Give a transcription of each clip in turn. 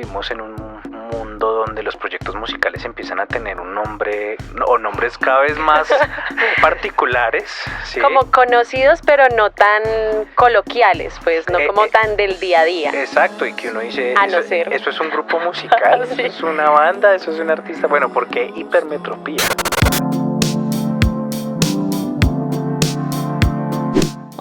vivimos en un mundo donde los proyectos musicales empiezan a tener un nombre o nombres cada vez más particulares, ¿sí? Como conocidos, pero no tan coloquiales, pues, no como tan del día a día. Exacto, y que uno dice, A no ser. eso es un grupo musical, Sí. eso es una banda, eso es un artista. Bueno, ¿por qué Hipermetropía?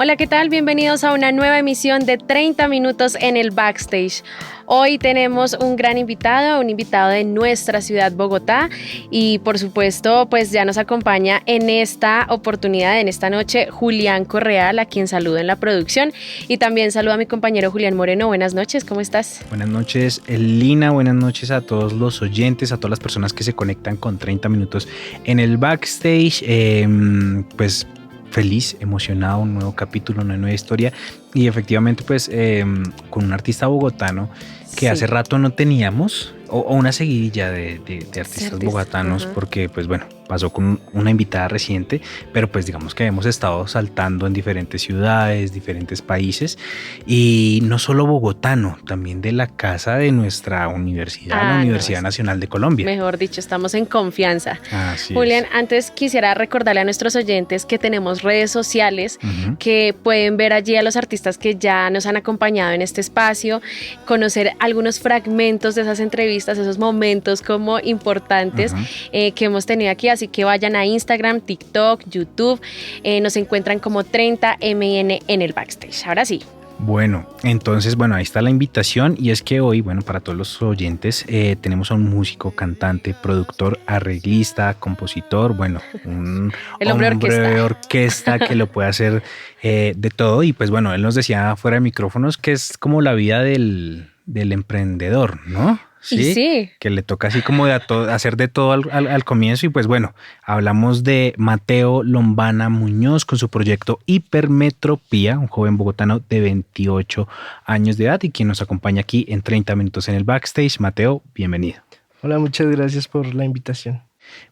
Hola, ¿qué tal? Bienvenidos a una nueva emisión de 30 minutos en el backstage. Hoy tenemos un gran invitado, un invitado de nuestra ciudad, Bogotá, y por supuesto, pues ya nos acompaña en esta oportunidad, en esta noche, Julián Correal, a quien saludo en la producción, y también saludo a mi compañero Julián Moreno. Buenas noches, ¿cómo estás? Buenas noches, Lina, buenas noches a todos los oyentes, a todas las personas que se conectan con 30 minutos en el backstage, pues feliz, emocionado, un nuevo capítulo, una nueva historia y efectivamente pues con un artista bogotano que hace rato no teníamos o una seguidilla de artistas bogotanos, porque pues bueno, pasó con una invitada reciente, pero pues digamos que hemos estado saltando en diferentes ciudades, diferentes países y no solo bogotano, también de la casa de nuestra universidad, la Universidad Nacional de Colombia. Mejor dicho, estamos en confianza. Así Julián, es. antes quisiera recordarle a nuestros oyentes que tenemos redes sociales que pueden ver allí a los artistas que ya nos han acompañado en este espacio, conocer algunos fragmentos de esas entrevistas, esos momentos como importantes que hemos tenido aquí, así que vayan a Instagram, TikTok, YouTube, nos encuentran como 30MN en el backstage. Ahora sí. Bueno, entonces, ahí está la invitación y es que hoy, para todos los oyentes, tenemos a un músico, cantante, productor, arreglista, compositor, un el hombre orquesta que lo puede hacer de todo y pues él nos decía fuera de micrófonos que es como la vida del emprendedor, ¿no? Sí, que le toca así como hacer de todo al comienzo y pues hablamos de Mateo Lombana Muñoz con su proyecto Hipermetropía, un joven bogotano de 28 años de edad y quien nos acompaña aquí en 30 minutos en el backstage. Mateo, bienvenido. Hola, muchas gracias por la invitación.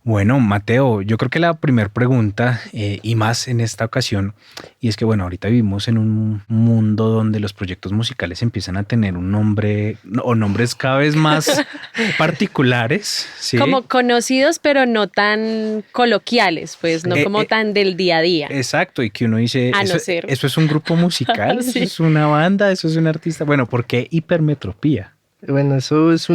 Bueno, Mateo, yo creo que la primera pregunta y más en esta ocasión, y es que ahorita vivimos en un mundo donde los proyectos musicales empiezan a tener un nombre o nombres cada vez más particulares, ¿sí? Como conocidos, pero no tan coloquiales, pues no como tan del día a día. Exacto, y que uno dice, A no ser. eso es un grupo musical, Sí. eso es una banda, eso es un artista. Bueno, ¿por qué Hipermetropía? Bueno, eso es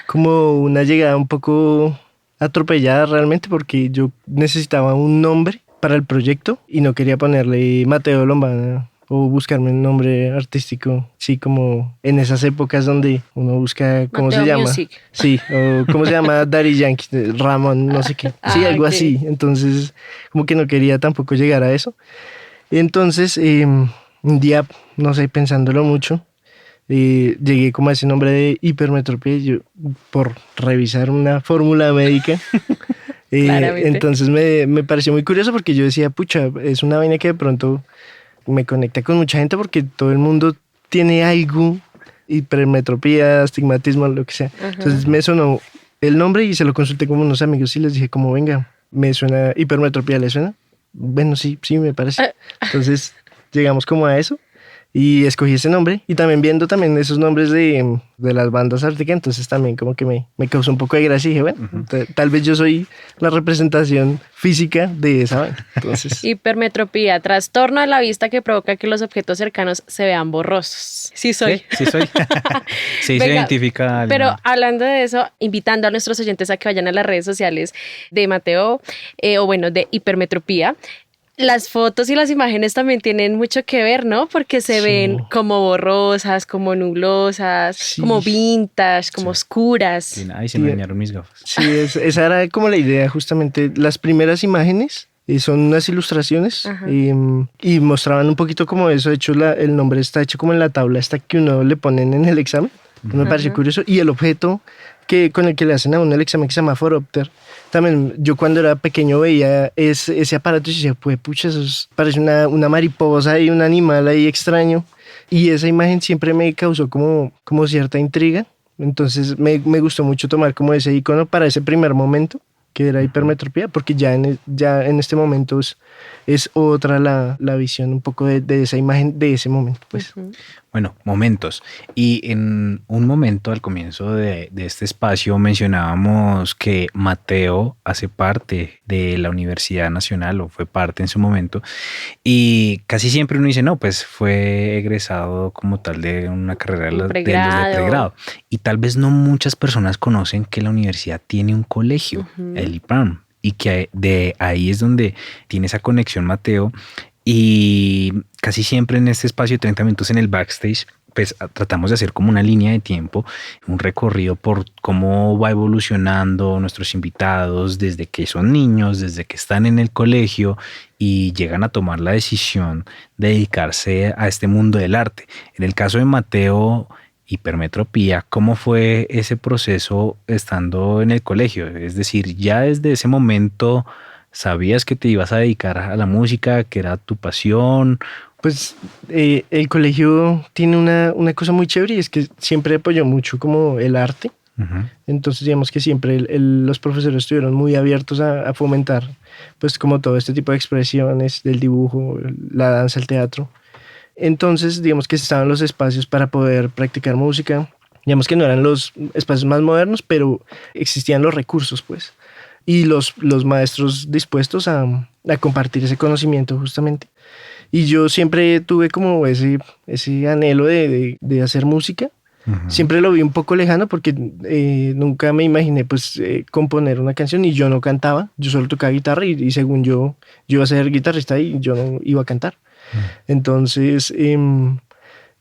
como una llegada un poco atropellada realmente porque yo necesitaba un nombre para el proyecto y no quería ponerle Mateo Lombana o buscarme un nombre artístico, sí, como en esas épocas donde uno busca, ¿cómo Mateo se llama? Music. Sí, o ¿cómo se llama? Daddy Yankee, Ramón, no sé qué. Sí, algo ok. así. Entonces, como que no quería tampoco llegar a eso. Entonces, un día, no sé, pensándolo mucho, llegué como a ese nombre de Hipermetropía por revisar una fórmula médica. Entonces me pareció muy curioso porque yo decía, pucha, es una vaina que de pronto me conecta con mucha gente porque todo el mundo tiene algo, hipermetropía, astigmatismo, lo que sea. Entonces me sonó el nombre y se lo consulté con unos amigos y les dije como, venga, me suena hipermetropía, ¿le suena? Bueno, sí, me parece. Entonces llegamos como a eso. Y escogí ese nombre y también viendo también esos nombres de las bandas árticas, entonces también como que me causó un poco de gracia y dije, bueno, tal vez yo soy la representación física de esa banda. Entonces, Hipermetropía, trastorno de la vista que provoca que los objetos cercanos se vean borrosos. Sí soy. Sí, soy. Sí, Venga, se identifica. Pero hablando de eso, invitando a nuestros oyentes a que vayan a las redes sociales de Mateo, de Hipermetropía. Las fotos y las imágenes también tienen mucho que ver, ¿no? Porque se ven como borrosas, como nublosas, como vintage, como oscuras. Sí, ay, se me dañaron mis gafas. Sí, esa era como la idea, justamente. Las primeras imágenes son unas ilustraciones y mostraban un poquito como eso. De hecho, el nombre está hecho como en la tabla esta que uno le ponen en el examen. Me pareció curioso. Y el objeto con el que le hacen a uno el examen que se llama Foropter. También yo cuando era pequeño veía ese aparato y decía, pues pucha, eso parece una mariposa y un animal ahí extraño. Y esa imagen siempre me causó como cierta intriga. Entonces me gustó mucho tomar como ese icono para ese primer momento, que era Hipermetropía, porque ya en este momento es otra la visión un poco de esa imagen de ese momento, pues. Bueno, momentos. Y en un momento al comienzo de este espacio mencionábamos que Mateo hace parte de la Universidad Nacional o fue parte en su momento y casi siempre uno dice, no, pues fue egresado como tal de una carrera de los de pregrado. Y tal vez no muchas personas conocen que la universidad tiene un colegio, el IPAM, y que de ahí es donde tiene esa conexión Mateo. Y casi siempre en este espacio de 30 minutos en el backstage, pues tratamos de hacer como una línea de tiempo, un recorrido por cómo va evolucionando nuestros invitados desde que son niños, desde que están en el colegio y llegan a tomar la decisión de dedicarse a este mundo del arte. En el caso de Mateo, Hipermetropía, ¿cómo fue ese proceso estando en el colegio? Es decir, ya desde ese momento ¿sabías que te ibas a dedicar a la música, que era tu pasión? Pues el colegio tiene una cosa muy chévere y es que siempre apoyó mucho como el arte. Entonces digamos que siempre los profesores estuvieron muy abiertos a fomentar pues como todo este tipo de expresiones del dibujo, la danza, el teatro. Entonces digamos que estaban los espacios para poder practicar música. Digamos que no eran los espacios más modernos, pero existían los recursos pues. Y los maestros dispuestos a compartir ese conocimiento justamente. Y yo siempre tuve como ese anhelo de hacer música. Siempre lo vi un poco lejano porque nunca me imaginé pues componer una canción y yo no cantaba, yo solo tocaba guitarra y según yo iba a ser guitarrista y yo no iba a cantar. Entonces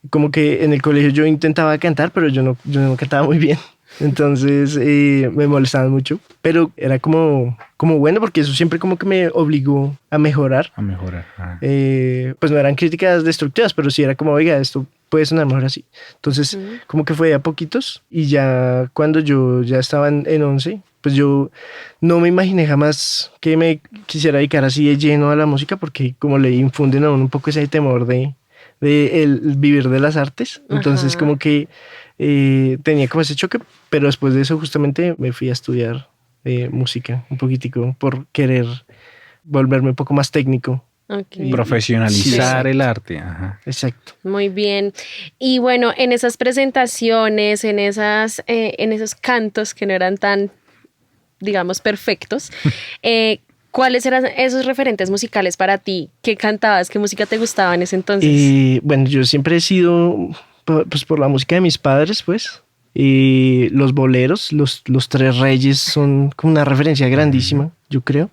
como que en el colegio yo intentaba cantar, pero yo no cantaba muy bien. Entonces me molestaban mucho, pero era como bueno porque eso siempre como que me obligó a mejorar. Pues no eran críticas destructivas, pero sí era como, oiga, esto puede sonar mejor así. Entonces como que fue a poquitos y ya cuando yo ya estaba en 11, pues yo no me imaginé jamás que me quisiera dedicar así de lleno a la música porque como le infunden a uno un poco ese temor de el vivir de las artes. Entonces como que tenía como ese choque, pero después de eso justamente me fui a estudiar música un poquitico por querer volverme un poco más técnico. Okay. Profesionalizar el arte. Exacto. Muy bien. Y bueno, en esas presentaciones, en esos cantos que no eran tan, digamos, perfectos, ¿cuáles eran esos referentes musicales para ti? ¿Qué cantabas? ¿Qué música te gustaba en ese entonces? Bueno, yo siempre he sido pues por la música de mis padres, pues. Los boleros, los Tres Reyes son como una referencia grandísima, yo creo.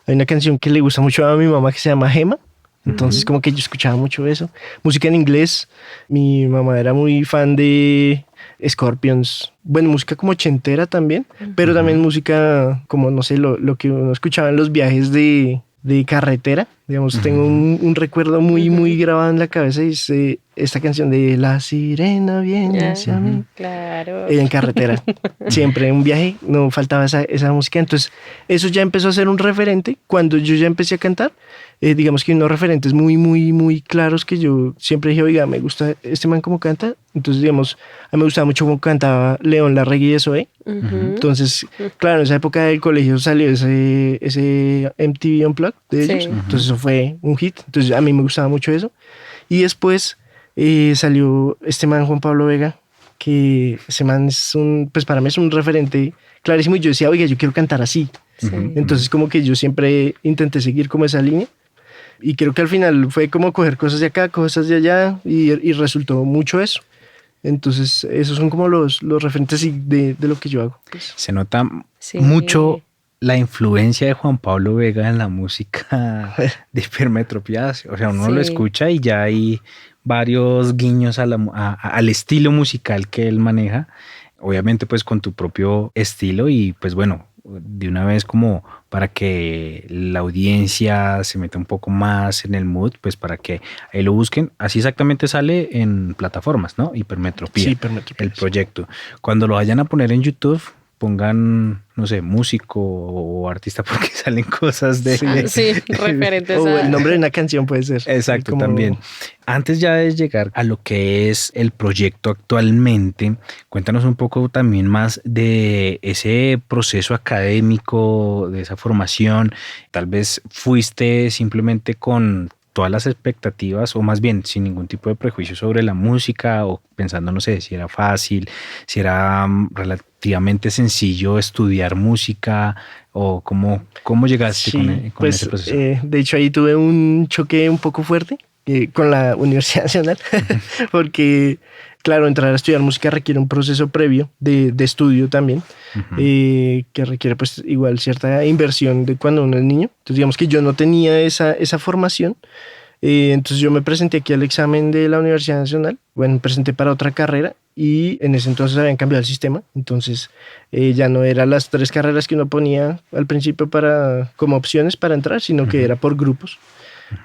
Hay una canción que le gusta mucho a mi mamá que se llama Gema. Entonces como que yo escuchaba mucho eso. Música en inglés. Mi mamá era muy fan de Scorpions. Bueno, música como ochentera también. Pero también música como, no sé, lo que uno escuchaba en los viajes de carretera. Digamos, tengo un recuerdo muy grabado en la cabeza y es esta canción de La sirena viene hacia mí. Claro. En carretera. Siempre en un viaje no faltaba esa música. Entonces, eso ya empezó a ser un referente. Cuando yo ya empecé a cantar, digamos que unos referentes muy claros que yo siempre dije, oiga, me gusta este man como canta. Entonces, digamos, a mí me gustaba mucho cómo cantaba León Larregui de Zoé. Entonces, claro, en esa época del colegio salió ese MTV Unplugged de ellos. Entonces, eso fue un hit. Entonces, a mí me gustaba mucho eso. Y después salió este man, Juan Pablo Vega, que ese man es pues para mí es un referente clarísimo. Y yo decía, oiga, yo quiero cantar así. Entonces, como que yo siempre intenté seguir como esa línea. Y creo que al final fue como coger cosas de acá, cosas de allá, y resultó mucho eso. Entonces, esos son como los referentes de lo que yo hago. Pues. Se nota mucho la influencia de Juan Pablo Vega en la música de Hipermetropía. O sea, uno lo escucha y ya hay varios guiños al estilo musical que él maneja. Obviamente, pues con tu propio estilo y pues bueno, de una vez como para que la audiencia se meta un poco más en el mood, pues para que ahí lo busquen. Así exactamente sale en plataformas, ¿no? Hipermetropía, sí, Hipermetropía, el proyecto. Cuando lo vayan a poner en YouTube, pongan, no sé, músico o artista porque salen cosas de... Sí, referentes o el nombre de una canción puede ser. Exacto, también. Antes ya de llegar a lo que es el proyecto actualmente, cuéntanos un poco también más de ese proceso académico, de esa formación. Tal vez fuiste simplemente con tu todas las expectativas, o más bien sin ningún tipo de prejuicio sobre la música, o pensando, no sé, si era fácil, si era relativamente sencillo estudiar música, o cómo llegaste Sí, con pues, ese proceso? de hecho ahí tuve un choque un poco fuerte con la Universidad Nacional, porque claro, entrar a estudiar música requiere un proceso previo de estudio también, que requiere pues igual cierta inversión de cuando uno es niño. Entonces digamos que yo no tenía esa formación. Entonces yo me presenté aquí al examen de la Universidad Nacional, bueno, me presenté para otra carrera y en ese entonces habían cambiado el sistema, entonces ya no eran las 3 carreras que uno ponía al principio como opciones para entrar, sino que era por grupos,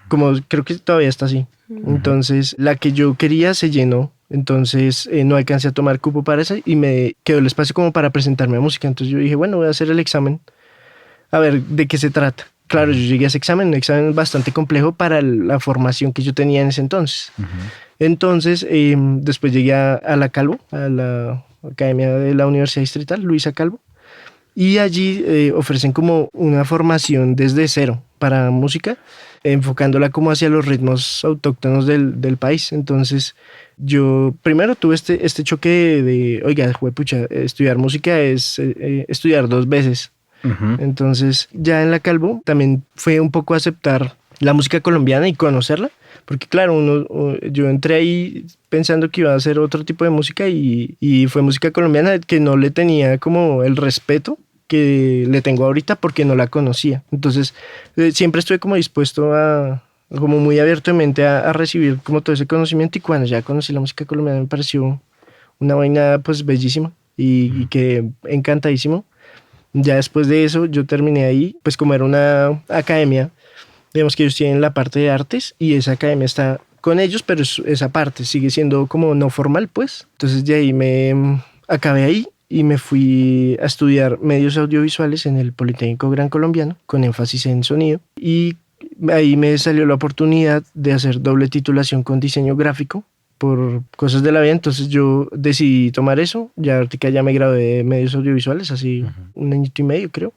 como creo que todavía está así. Entonces la que yo quería se llenó, entonces no alcancé a tomar cupo para esa y me quedó el espacio como para presentarme a música, entonces yo dije, bueno, voy a hacer el examen, a ver de qué se trata. Claro, yo llegué a ese examen, un examen bastante complejo para la formación que yo tenía en ese entonces. Entonces, después llegué a la Calvo, a la Academia de la Universidad Distrital, Luisa Calvo, y allí ofrecen como una formación desde cero para música, enfocándola como hacia los ritmos autóctonos del país. Entonces, yo primero tuve este choque oiga, juepucha, estudiar música es estudiar 2 veces. Entonces, ya en la Calvo también fue un poco aceptar la música colombiana y conocerla, porque claro, yo entré ahí pensando que iba a hacer otro tipo de música y fue música colombiana que no le tenía como el respeto que le tengo ahorita porque no la conocía. Entonces, siempre estuve como dispuesto como muy abiertamente a recibir como todo ese conocimiento, y cuando ya conocí la música colombiana me pareció una vaina pues bellísima y que encantadísimo. Ya después de eso yo terminé ahí, pues como era una academia, digamos que ellos tienen la parte de artes y esa academia está con ellos, pero esa parte sigue siendo como no formal, pues. Entonces de ahí me acabé ahí y me fui a estudiar medios audiovisuales en el Politécnico Gran Colombiano, con énfasis en sonido, y ahí me salió la oportunidad de hacer doble titulación con diseño gráfico por cosas de la vida, entonces yo decidí tomar eso. Ya ahorita ya me gradué de medios audiovisuales, así un añito y medio creo,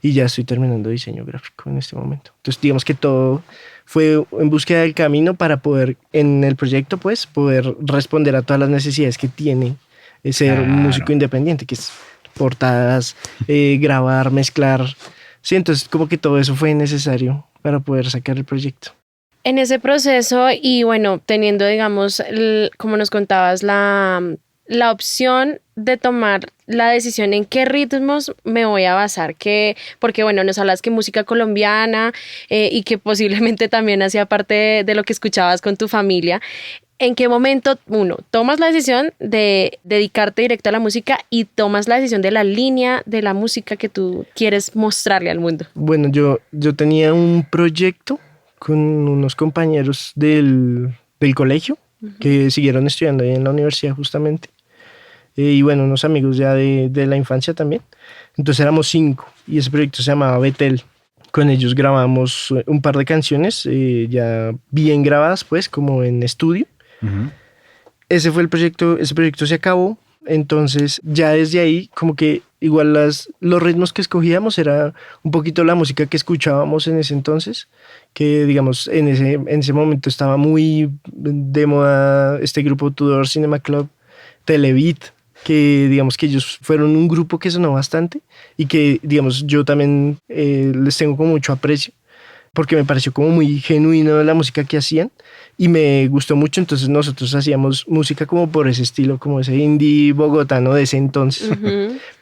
y ya estoy terminando diseño gráfico en este momento. Entonces digamos que todo fue en búsqueda del camino para poder en el proyecto pues poder responder a todas las necesidades que tiene ser músico independiente, que es portadas, grabar, mezclar. Sí, entonces como que todo eso fue necesario para poder sacar el proyecto. En ese proceso y bueno, teniendo, digamos, como nos contabas, la opción de tomar la decisión en qué ritmos me voy a basar, porque bueno, nos hablas que música colombiana y que posiblemente también hacía parte de lo que escuchabas con tu familia. ¿En qué momento, uno, tomas la decisión de dedicarte directo a la música y tomas la decisión de la línea de la música que tú quieres mostrarle al mundo? Bueno, yo tenía un proyecto con unos compañeros del colegio que siguieron estudiando ahí en la universidad justamente, y bueno, unos amigos ya de la infancia también. Entonces éramos 5 y ese proyecto se llamaba Betel. Con ellos grabamos un par de canciones ya bien grabadas pues como en estudio. Ese fue el proyecto, ese proyecto se acabó. Entonces ya desde ahí como que igual los ritmos que escogíamos era un poquito la música que escuchábamos en ese entonces, que digamos en ese momento estaba muy de moda este grupo Tudor Cinema Club, Telebeat, que digamos que ellos fueron un grupo que sonó bastante y que digamos yo también les tengo como mucho aprecio, porque me pareció como muy genuino la música que hacían y me gustó mucho. Entonces nosotros hacíamos música como por ese estilo, como ese indie bogotano de ese entonces.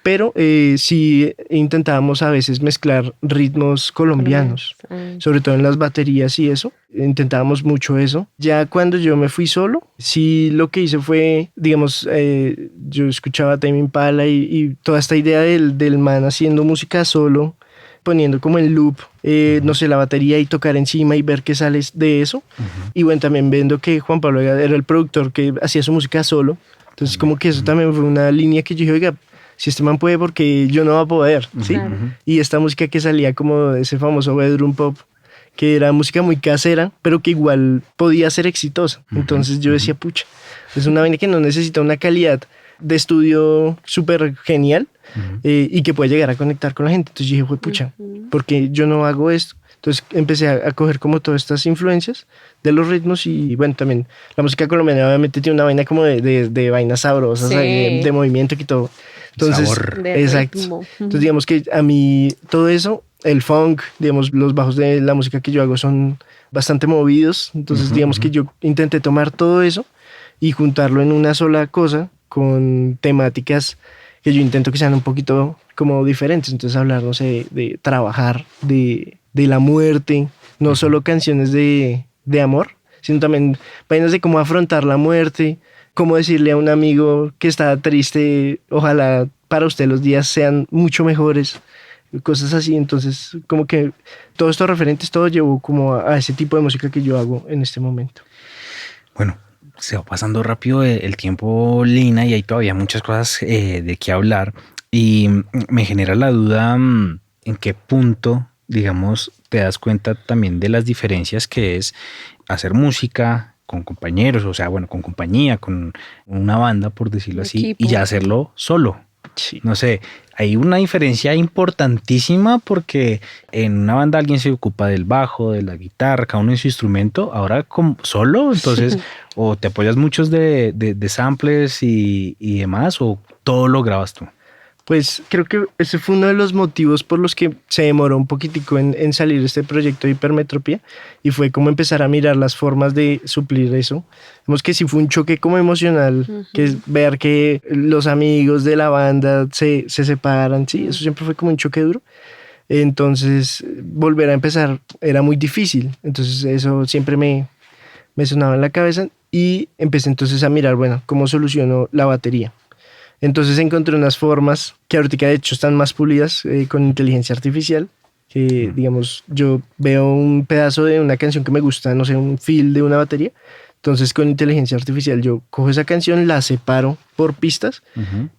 Pero sí intentábamos a veces mezclar ritmos colombianos, sobre todo en las baterías y eso. Intentábamos mucho eso. Ya cuando yo me fui solo, sí lo que hice fue, digamos, yo escuchaba Tame Impala y toda esta idea del man haciendo música solo, poniendo como en loop, no sé, la batería y tocar encima y ver qué sale de eso. Y bueno, también viendo que Juan Pablo era el productor que hacía su música solo. Entonces como que eso también fue una línea que yo dije, oiga, si este man puede, porque yo no va a poder, ¿sí? Y esta música que salía como de ese famoso bedroom pop, que era música muy casera, pero que igual podía ser exitosa. Entonces yo decía, pucha, es una vaina que no necesita una calidad de estudio súper genial y que puede llegar a conectar con la gente. Entonces yo dije, pucha, porque yo no hago esto. Entonces empecé a coger como todas estas influencias de los ritmos y bueno, también la música colombiana obviamente tiene una vaina como de vainas sabrosas, Sí. de movimiento y todo. Entonces, Sabor. De exacto. ritmo. Entonces digamos que a mí todo eso, el funk, digamos, los bajos de la música que yo hago son bastante movidos. Entonces digamos que yo intenté tomar todo eso y juntarlo en una sola cosa con temáticas que yo intento que sean un poquito como diferentes. Entonces hablar, no sé, de trabajar, de la muerte, no solo canciones de amor, sino también vainas de cómo afrontar la muerte, cómo decirle a un amigo que está triste, ojalá para usted los días sean mucho mejores, cosas así. Entonces como que todos estos referentes, todo llevó como a ese tipo de música que yo hago en este momento. Bueno, se va pasando rápido el tiempo, Lina, y hay todavía muchas cosas de qué hablar. Y me genera la duda en qué punto, digamos, te das cuenta también de las diferencias que es hacer música con compañeros, o sea, bueno, con compañía, con una banda, por decirlo Un así, equipo. y ya hacerlo solo. Sí. No sé, hay una diferencia importantísima porque en una banda alguien se ocupa del bajo, de la guitarra, cada uno en su instrumento. Ahora solo, entonces o te apoyas muchos de samples y demás, o todo lo grabas tú. Pues creo que ese fue uno de los motivos por los que se demoró un poquitico en salir este proyecto de Hipermetropía, y fue como empezar a mirar las formas de suplir eso. Vemos que sí fue un choque como emocional, que es ver que los amigos de la banda se separan, sí, eso siempre fue como un choque duro. Entonces volver a empezar era muy difícil, entonces eso siempre me sonaba en la cabeza y empecé entonces a mirar, bueno, cómo soluciono la batería. Entonces encontré unas formas que ahorita de hecho están más pulidas con inteligencia artificial, que digamos yo veo un pedazo de una canción que me gusta, no sé, un feel de una batería, entonces con inteligencia artificial yo cojo esa canción, la separo por pistas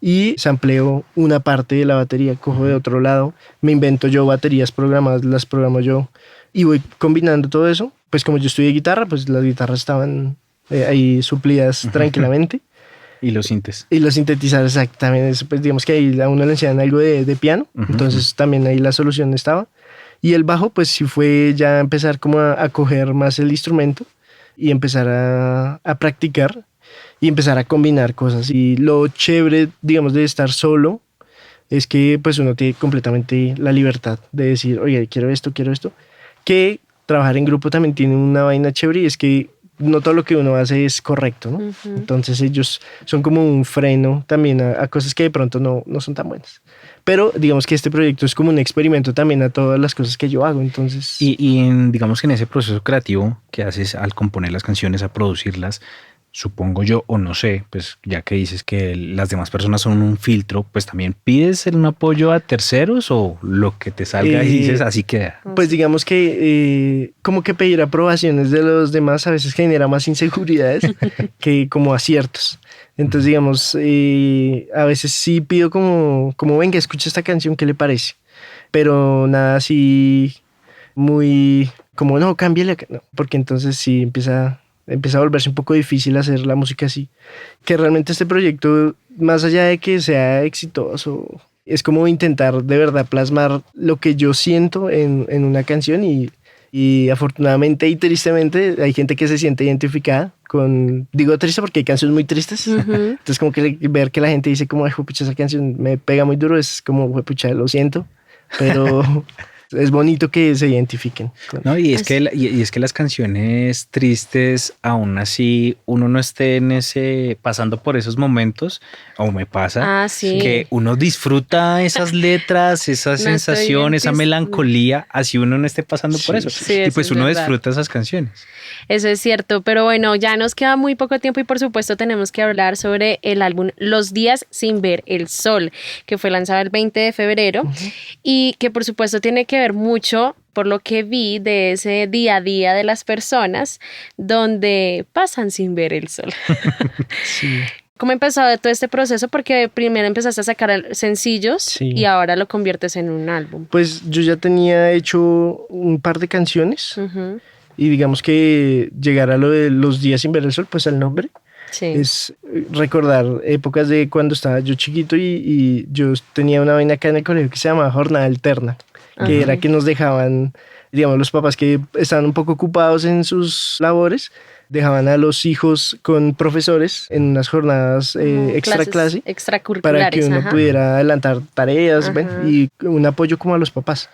y sampleo una parte de la batería, cojo de otro lado, me invento yo baterías programadas, las programo yo y voy combinando todo eso. Pues como yo estudié guitarra, pues las guitarras estaban ahí suplidas tranquilamente. Y los sintes. Y los sintetizadores, exactamente. Eso, pues digamos que ahí a uno le enseñan algo de piano, entonces también ahí la solución estaba. Y el bajo, pues sí fue ya empezar como a coger más el instrumento y empezar a practicar y empezar a combinar cosas. Y lo chévere, digamos, de estar solo es que pues uno tiene completamente la libertad de decir, oye, quiero esto, que trabajar en grupo también tiene una vaina chévere, y es que no todo lo que uno hace es correcto, ¿no? Entonces ellos son como un freno también a cosas que de pronto no son tan buenas. Pero digamos que este proyecto es como un experimento también a todas las cosas que yo hago, entonces... Digamos que en ese proceso creativo que haces al componer las canciones, a producirlas, supongo yo, o no sé, pues ya que dices que las demás personas son un filtro, pues también pides un apoyo a terceros, o lo que te salga y dices así queda. Pues digamos que como que pedir aprobaciones de los demás a veces genera más inseguridades que como aciertos. Entonces digamos, a veces sí pido como venga, escucha esta canción, ¿qué le parece? Pero nada así muy como no, cámbiale, no, porque entonces sí empieza a volverse un poco difícil hacer la música así. Que realmente este proyecto, más allá de que sea exitoso, es como intentar de verdad plasmar lo que yo siento en una canción, y afortunadamente y tristemente hay gente que se siente identificada con, digo triste porque hay canciones muy tristes, entonces como que ver que la gente dice como, ay, pucha, esa canción me pega muy duro, es como, pucha, lo siento, pero... es bonito que se identifiquen. No, y es que las canciones tristes, aún así uno no esté pasando por esos momentos, o me pasa, que uno disfruta esas letras, esa sensación, esa melancolía, así uno no esté pasando por eso. Sí, y pues eso uno es disfruta esas canciones. Eso es cierto, pero bueno, ya nos queda muy poco tiempo y por supuesto tenemos que hablar sobre el álbum Los días sin ver el sol, que fue lanzado el 20 de febrero y que por supuesto tiene que ver mucho, por lo que vi, de ese día a día de las personas donde pasan sin ver el sol. Sí. ¿Cómo empezó todo este proceso? Porque primero empezaste a sacar sencillos y ahora lo conviertes en un álbum. Pues yo ya tenía hecho un par de canciones y digamos que llegar a lo de Los días sin ver el sol, pues el nombre es recordar épocas de cuando estaba yo chiquito y yo tenía una vaina acá en el colegio que se llamaba Jornada Alterna, que era que nos dejaban digamos, los papás que estaban un poco ocupados en sus labores, dejaban a los hijos con profesores en unas jornadas extra clase para extracurriculares, que uno ajá. pudiera adelantar tareas, Ajá. bueno, y un apoyo como a los papás.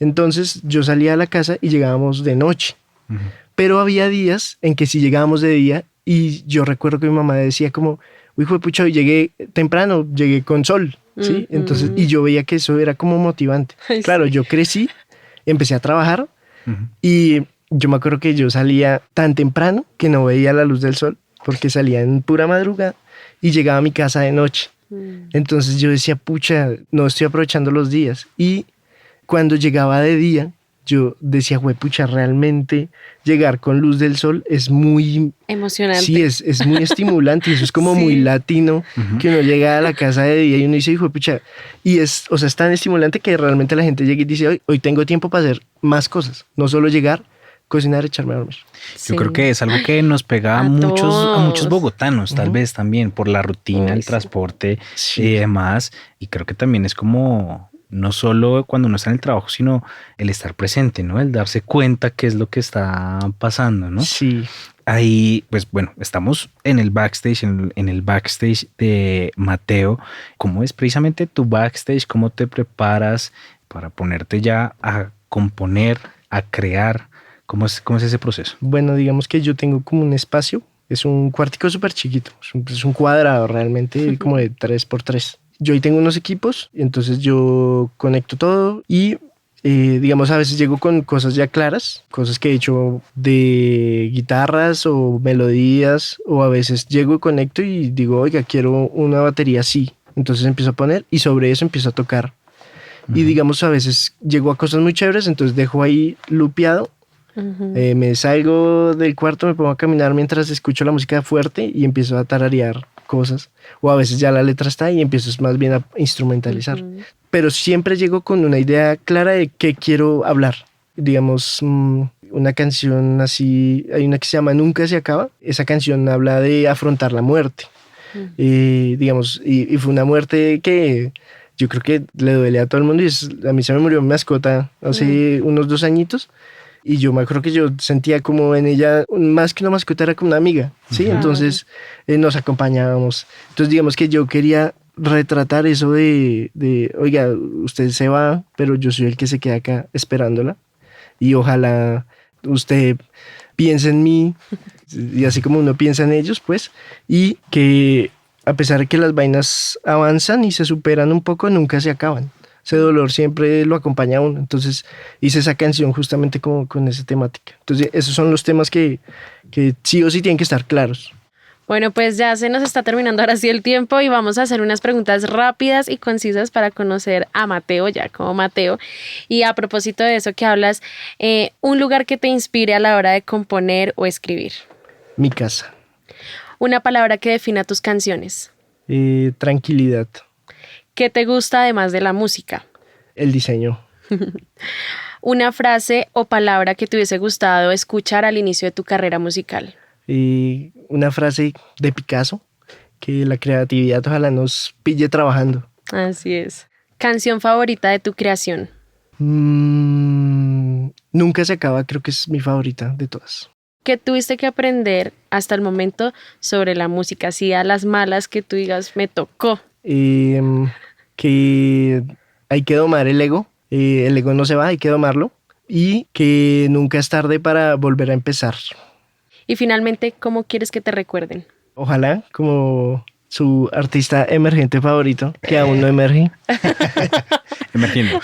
Entonces yo salía a la casa y llegábamos de noche, pero había días en que sí llegábamos de día y yo recuerdo que mi mamá decía como, uy, pucha, hoy llegué temprano, llegué con sol, ¿sí? Entonces, y yo veía que eso era como motivante. Ay, Claro, sí. yo crecí, empecé a trabajar y yo me acuerdo que yo salía tan temprano que no veía la luz del sol porque salía en pura madrugada y llegaba a mi casa de noche. Entonces yo decía, pucha, no estoy aprovechando los días. Y cuando llegaba de día, yo decía, pucha, realmente llegar con luz del sol es muy... Emocionante. Sí, es muy estimulante y eso es como Sí. muy latino, que uno llega a la casa de día y uno dice, hijo de pucha, y es, o sea, es tan estimulante que realmente la gente llega y dice, hoy tengo tiempo para hacer más cosas, no solo llegar, cocinar, echarme a dormir. Yo creo que es algo que nos pega a A muchos todos. bogotanos, tal vez también por la rutina, Uy, el sí. transporte Sí. y demás. Y creo que también es como no solo cuando uno está en el trabajo, sino el estar presente, ¿no? El darse cuenta qué es lo que está pasando, ¿no? Sí, Ahí, pues bueno, estamos en el backstage, en el backstage de Mateo. ¿Cómo es precisamente tu backstage? ¿Cómo te preparas para ponerte ya a componer, a crear? ¿Cómo es ese proceso? bueno, digamos que yo tengo como un espacio, es un cuartico súper chiquito, es un cuadrado realmente como de 3x3. Yo ahí tengo unos equipos, y entonces yo conecto todo y digamos a veces llego con cosas ya claras, cosas que he hecho de guitarras o melodías, o a veces llego y conecto y digo, oiga, quiero una batería así. Entonces empiezo a poner y sobre eso empiezo a tocar. Y digamos a veces llego a cosas muy chéveres, entonces dejo ahí lupeado. Me salgo del cuarto, me pongo a caminar mientras escucho la música fuerte y empiezo a tararear cosas. O a veces ya la letra está y empiezo más bien a instrumentalizar. Pero siempre llego con una idea clara de qué quiero hablar. Digamos, una canción así, hay una que se llama Nunca se acaba. Esa canción habla de afrontar la muerte. Digamos, y fue una muerte que yo creo que le duele a todo el mundo. A mí se me murió mi mascota hace unos 2 añitos. Y yo me acuerdo que yo sentía como en ella, más que una mascota, era como una amiga, ¿sí? Claro. Entonces nos acompañábamos. Entonces digamos que yo quería retratar eso de, oiga, usted se va, pero yo soy el que se queda acá esperándola. Y ojalá usted piense en mí, y así como uno piensa en ellos, pues, y que a pesar de que las vainas avanzan y se superan un poco, nunca se acaban. Ese dolor siempre lo acompaña a uno. Entonces hice esa canción justamente como con esa temática. Entonces esos son los temas que sí o sí tienen que estar claros. Bueno, pues ya se nos está terminando ahora sí el tiempo y vamos a hacer unas preguntas rápidas y concisas para conocer a Mateo, ya como Mateo. Y a propósito de eso que hablas, un lugar que te inspire a la hora de componer o escribir. Mi casa. Una palabra que defina tus canciones. Tranquilidad. ¿Qué te gusta además de la música? El diseño. Una frase o palabra que te hubiese gustado escuchar al inicio de tu carrera musical. Una frase de Picasso, que la creatividad ojalá nos pille trabajando. Así es. Canción favorita de tu creación. Nunca se acaba, creo que es mi favorita de todas. ¿Qué tuviste que aprender hasta el momento sobre la música? Así a las malas que tú digas, me tocó. Que hay que domar el ego no se va, hay que domarlo, y que nunca es tarde para volver a empezar. Y finalmente, ¿cómo quieres que te recuerden? Ojalá como su artista emergente favorito, que aún no emerge. Emergiendo.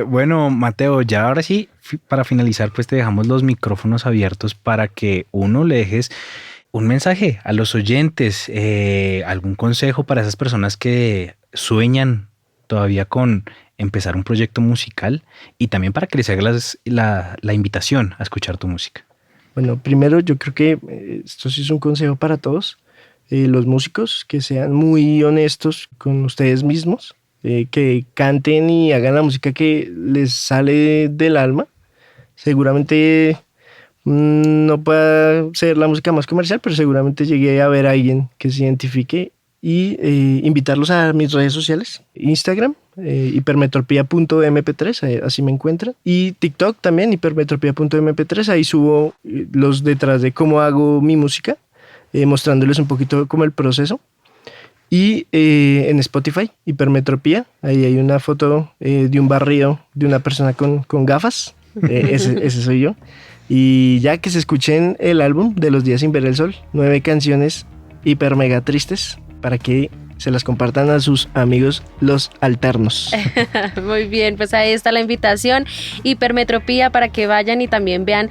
Bueno, Mateo, ya ahora sí, para finalizar, pues te dejamos los micrófonos abiertos para que uno le dejes un mensaje a los oyentes, algún consejo para esas personas que sueñan todavía con empezar un proyecto musical y también para que les hagas la invitación a escuchar tu música. Bueno, primero yo creo que esto sí es un consejo para todos, los músicos, que sean muy honestos con ustedes mismos, que canten y hagan la música que les sale del alma. Seguramente no pueda ser la música más comercial, pero seguramente llegué a ver a alguien que se identifique y invitarlos a mis redes sociales, Instagram, hipermetropía.mp3, así me encuentran, y TikTok también, hipermetropía.mp3, ahí subo los detrás de cómo hago mi música, mostrándoles un poquito como el proceso. Y en Spotify, Hipermetropía, ahí hay una foto de un barrio de una persona con gafas, ese soy yo. Y ya que se escuchen el álbum de Los días sin ver el sol, 9 canciones hiper mega tristes para que se las compartan a sus amigos los alternos. Muy bien, pues ahí está la invitación, Hipermetropía, para que vayan y también vean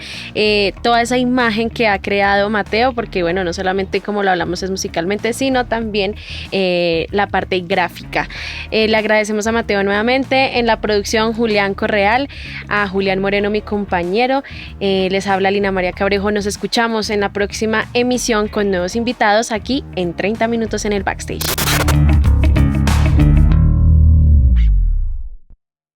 toda esa imagen que ha creado Mateo, porque bueno, no solamente como lo hablamos es musicalmente, sino también la parte gráfica. Le agradecemos a Mateo nuevamente, en la producción Julián Correal, a Julián Moreno, mi compañero, les habla Lina María Cabrejo. Nos escuchamos en la próxima emisión con nuevos invitados aquí en 30 minutos en el Backstage.